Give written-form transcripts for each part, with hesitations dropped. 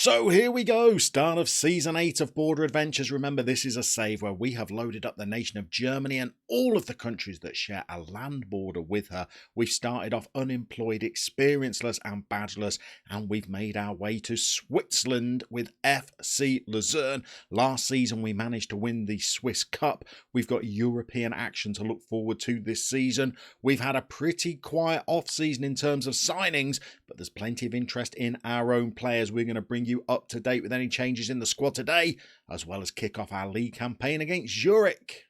So here we go, start of Season 8 of Border Adventures. Remember, this is a save where we have loaded up the nation of Germany and all of the countries that share a land border with her. We've started off unemployed, experienceless and badgeless, and we've made our way to Switzerland with FC Luzern. Last season we managed to win the Swiss Cup. We've got European action to look forward to this season. We've had a pretty quiet off-season in terms of signings, but there's plenty of interest in our own players. We're going to bring you up to date with any changes in the squad today, as well as kick off our league campaign against Zurich.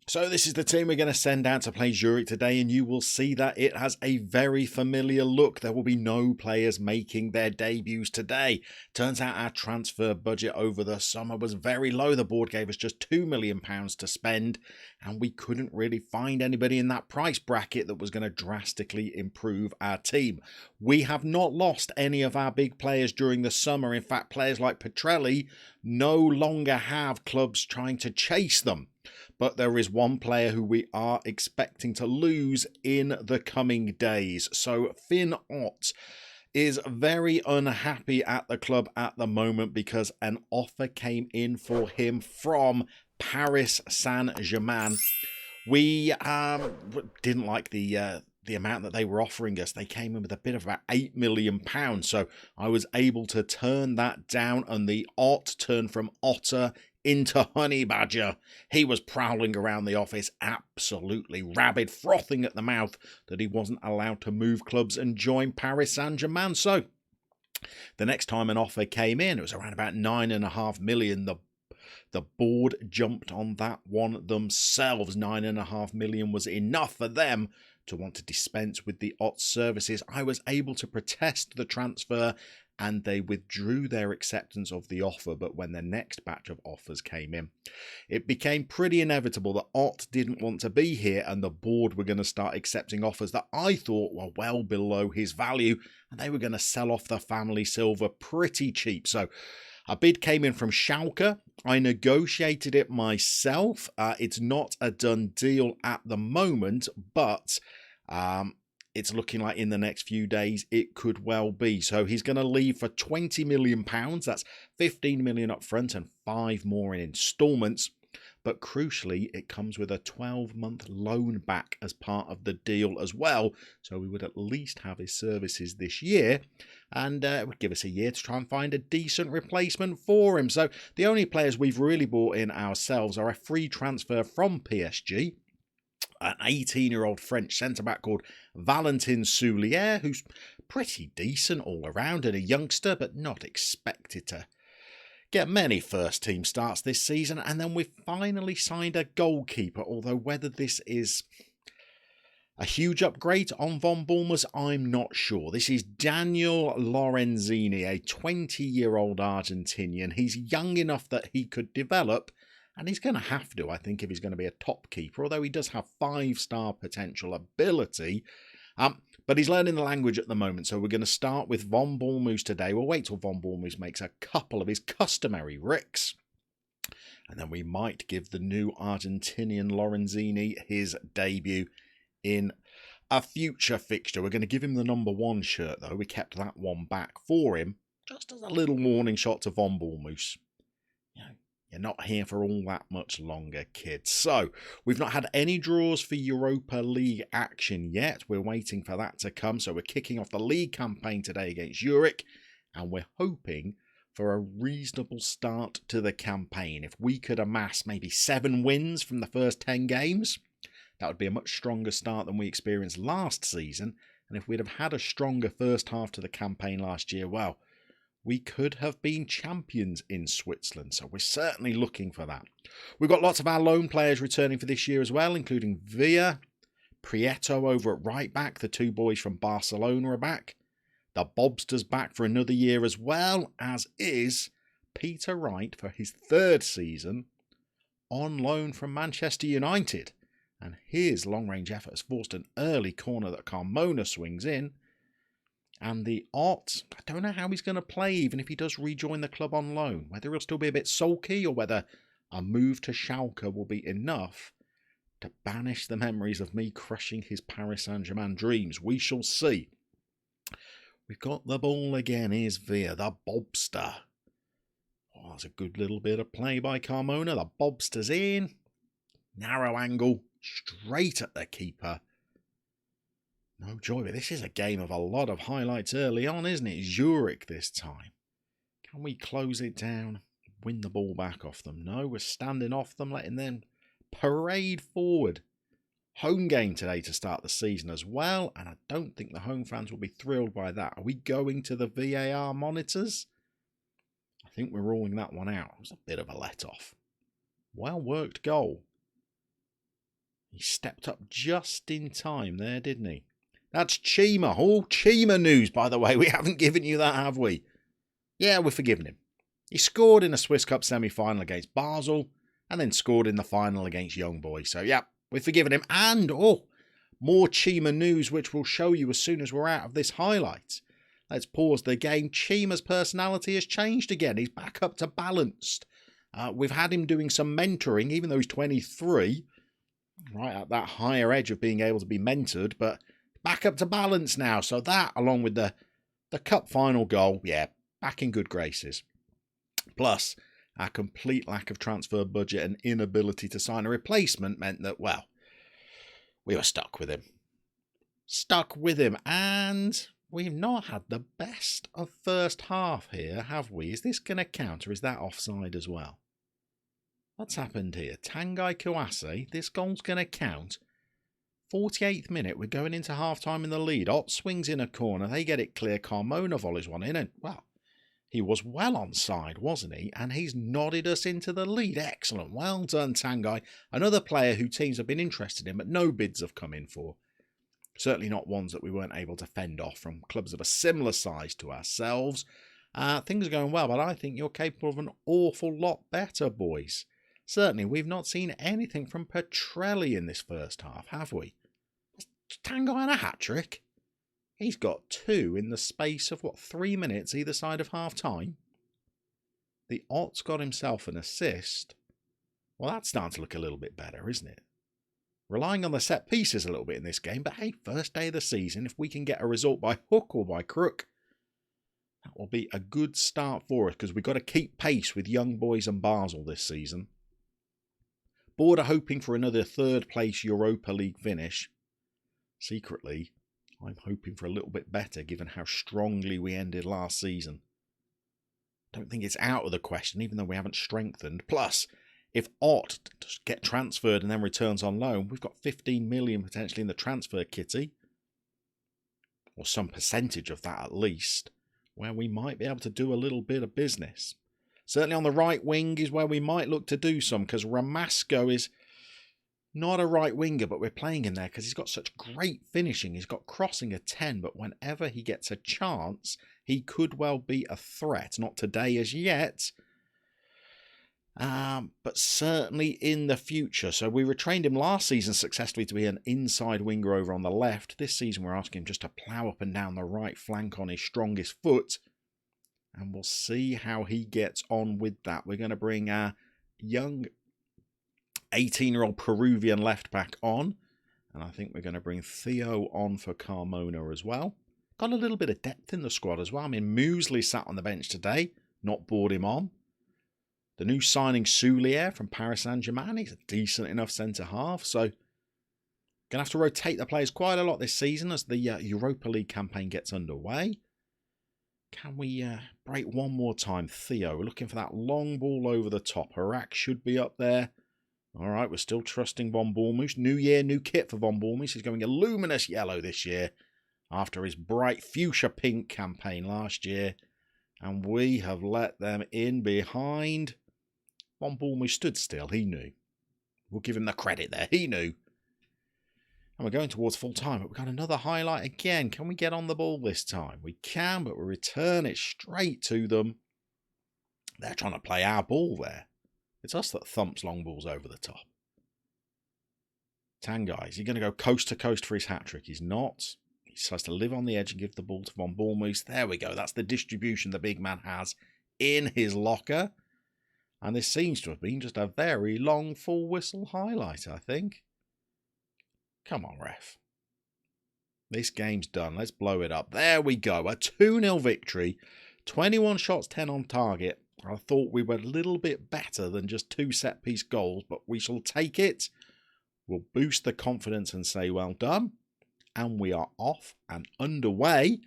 So this is the team we're going to send out to play Zurich today, and you will see that it has a very familiar look. There will be no players making their debuts today. Turns out our transfer budget over the summer was very low. The board gave us just £2 million to spend, and we couldn't really find anybody in that price bracket that was going to drastically improve our team. We have not lost any of our big players during the summer. In fact, players like Petrelli no longer have clubs trying to chase them. But there is one player who we are expecting to lose in the coming days. So Finn Ott is very unhappy at the club at the moment because an offer came in for him from Paris Saint-Germain. We didn't like the amount that they were offering us. They came in with a bid of about £8 million. So I was able to turn that down, and the Ott turned from Otter into Honey Badger. He was prowling around the office, absolutely rabid, frothing at the mouth that he wasn't allowed to move clubs and join Paris Saint-Germain. So the next time an offer came in, it was around about £9.5 million. The board jumped on that one themselves. £9.5 million was enough for them to want to dispense with the Ott services. I was able to protest the transfer, and they withdrew their acceptance of the offer. But when the next batch of offers came in, it became pretty inevitable that Ott didn't want to be here, and the board were going to start accepting offers that I thought were well below his value, and they were going to sell off the family silver pretty cheap. So a bid came in from Schalke. I negotiated it myself. It's not a done deal at the moment, but it's looking like in the next few days it could well be. So he's going to leave for £20 million. That's £15 million up front and 5 more in instalments. But crucially, it comes with a 12-month loan back as part of the deal as well. So we would at least have his services this year, and it would give us a year to try and find a decent replacement for him. So the only players we've really bought in ourselves are a free transfer from PSG, an 18-year-old French centre-back called Valentin Soulier, who's pretty decent all around and a youngster, but not expected to get many first-team starts this season. And then we've finally signed a goalkeeper, although whether this is a huge upgrade on Von Bournemouth, I'm not sure. This is Daniel Lorenzini, a 20-year-old Argentinian. He's young enough that he could develop, and he's going to have to, I think, if he's going to be a top keeper, although he does have 5-star potential ability. But he's learning the language at the moment, so we're going to start with Von Bournemouth today. We'll wait till Von Bournemouth makes a couple of his customary ricks, and then we might give the new Argentinian Lorenzini his debut in a future fixture. We're going to give him the number 1 shirt, though. We kept that one back for him, just as a little warning shot to Von Bournemouth. You know, you're not here for all that much longer, kids. So, we've not had any draws for Europa League action yet. We're waiting for that to come. So, we're kicking off the league campaign today against Zurich, and we're hoping for a reasonable start to the campaign. If we could amass maybe 7 wins from the first 10 games, that would be a much stronger start than we experienced last season. And if we'd have had a stronger first half to the campaign last year, well, we could have been champions in Switzerland. So we're certainly looking for that. We've got lots of our loan players returning for this year as well, including Villa, Prieto over at right back. The 2 boys from Barcelona are back. The Bobster's back for another year as well, as is Peter Wright for his 3rd season on loan from Manchester United. And his long-range effort has forced an early corner that Carmona swings in. And the Ott, I don't know how he's going to play, even if he does rejoin the club on loan. Whether he'll still be a bit sulky or whether A move to Schalke will be enough to banish the memories of me crushing his Paris Saint-Germain dreams. We shall see. We've got the ball again. Here's Villa, the Bobster. Oh, that's a good little bit of play by Carmona. The Bobster's in. Narrow angle, straight at the keeper. No joy, but this is a game of a lot of highlights early on, isn't it? Zurich this time. Can we close it down? Win the ball back off them? No, we're standing off them, letting them parade forward. Home game today to start the season as well, and I don't think the home fans will be thrilled by that. Are we going to the VAR monitors? I think we're ruling that one out. It was a bit of a let-off. Well worked goal. He stepped up just in time there, didn't he? That's Chima. Oh, Chima news, by the way. We haven't given you that, have we? Yeah, we're forgiving him. He scored in a Swiss Cup semi-final against Basel and then scored in the final against Young Boys. So, yeah, we're forgiving him. And, more Chima news, which we'll show you as soon as we're out of this highlight. Let's pause the game. Chima's personality has changed again. He's back up to balanced. We've had him doing some mentoring, even though he's 23. Right at that higher edge of being able to be mentored, but back up to balance now. So that, along with the cup final goal, yeah, back in good graces. Plus, our complete lack of transfer budget and inability to sign a replacement meant that, well, we were stuck with him. Stuck with him, and we've not had the best of first half here, have we? Is this going to count, or is that offside as well? What's happened here? Tanguy Kouassi, this goal's going to count. 48th minute, we're going into half-time in the lead. Ott swings in a corner, they get it clear. Carmona volleys one in, and, well, he was well onside, wasn't he? And he's nodded us into the lead. Excellent. Well done, Tanguy. Another player who teams have been interested in, but no bids have come in for. Certainly not ones that we weren't able to fend off from clubs of a similar size to ourselves. Things are going well, but I think you're capable of an awful lot better, boys. Certainly, we've not seen anything from Petrelli in this first half, have we? Tanguy and a hat-trick? He's got 2 in the space of, 3 minutes either side of half-time? The Ott's got himself an assist. Well, that's starting to look a little bit better, isn't it? Relying on the set pieces a little bit in this game, but hey, first day of the season, if we can get a result by hook or by crook, that will be a good start for us, because we've got to keep pace with Young Boys and Basel this season. Border hoping for another third place Europa League finish. Secretly, I'm hoping for a little bit better given how strongly we ended last season. Don't think it's out of the question, even though we haven't strengthened. Plus, if Ott get transferred and then returns on loan, we've got 15 million potentially in the transfer kitty, or some percentage of that at least, where we might be able to do a little bit of business. Certainly on the right wing is where we might look to do some, because Ramasco is not a right winger, but we're playing him there because he's got such great finishing. He's got crossing a 10, but whenever he gets a chance, he could well be a threat. Not today as yet, but certainly in the future. So we retrained him last season successfully to be an inside winger over on the left. This season we're asking him just to plough up and down the right flank on his strongest foot, and we'll see how he gets on with that. We're going to bring our young 18-year-old Peruvian left-back on, and I think we're going to bring Theo on for Carmona as well. Got a little bit of depth in the squad as well. I mean, Muesli sat on the bench today, not brought him on. The new signing, Soulier from Paris Saint-Germain, he's a decent enough centre-half, so going to have to rotate the players quite a lot this season as the Europa League campaign gets underway. Can we break one more time? Theo, we're looking for that long ball over the top. Harak should be up there. All right, we're still trusting Von Bournemouth. New year, new kit for Von Bournemouth. He's going a luminous yellow this year after his bright fuchsia pink campaign last year. And we have let them in behind. Von Bournemouth stood still. He knew. We'll give him the credit there. He knew. And we're going towards full time, but we've got another highlight again. Can we get on the ball this time? We can, but we return it straight to them. They're trying to play our ball there. It's us that thumps long balls over the top. Tanguy, is he going to go coast to coast for his hat-trick? He's not. He decides to live on the edge and give the ball to Von Bournemouth. There we go. That's the distribution the big man has in his locker. And this seems to have been just a very long full whistle highlight, I think. Come on, ref. This game's done. Let's blow it up. There we go. A 2-0 victory. 21 shots, 10 on target. I thought we were a little bit better than just 2 set-piece goals, but we shall take it. We'll boost the confidence and say well done. And we are off and underway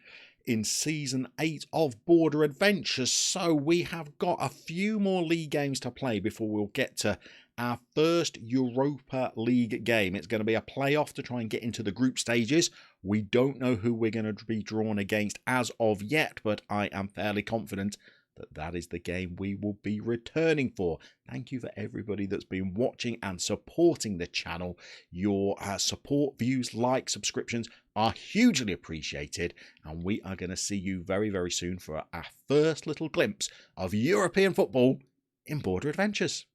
in Season 8 of Border Adventure. So we have got a few more league games to play before we'll get to our first Europa League game. It's going to be a playoff to try and get into the group stages. We don't know who we're going to be drawn against as of yet, but I am fairly confident that that is the game we will be returning for. Thank you for everybody that's been watching and supporting the channel. Your support, views, likes, subscriptions are hugely appreciated, and we are going to see you very, very soon for our first little glimpse of European football in Border Adventures.